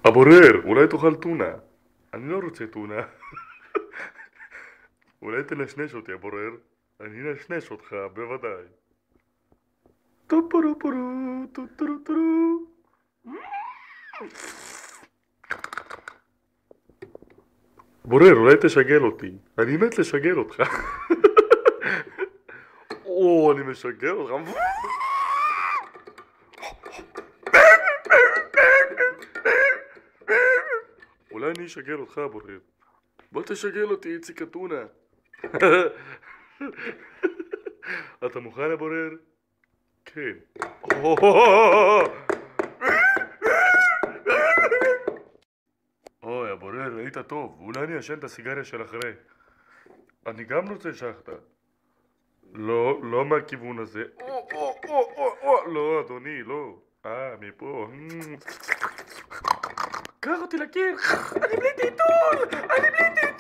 הבורר, אולי תאכל טונה. אני לא רוצה טונה. אולי תנשנש אותי, הבורר. אני נשנש אותך, בוודאי. טופורו פורו, טוטורו טורו. בורר, אולי תשגל אותי. אני מת לשגל אותך. או, אני משגל אותך. אולי אני אשגל אותך, בורר. בוא תשגל אותי, איציק אתונה. אתה מוכן, הבורר? כן. אוי, הבורר, היית טוב. אולי אני אשן את הסיגריה של אחרי. אני גם רוצה שחטה. לא, לא מהכיוון הזה. לא, אדוני, לא. מפה. קח אותי לקיר. אני בלי טיטול! אני בלי טיטול!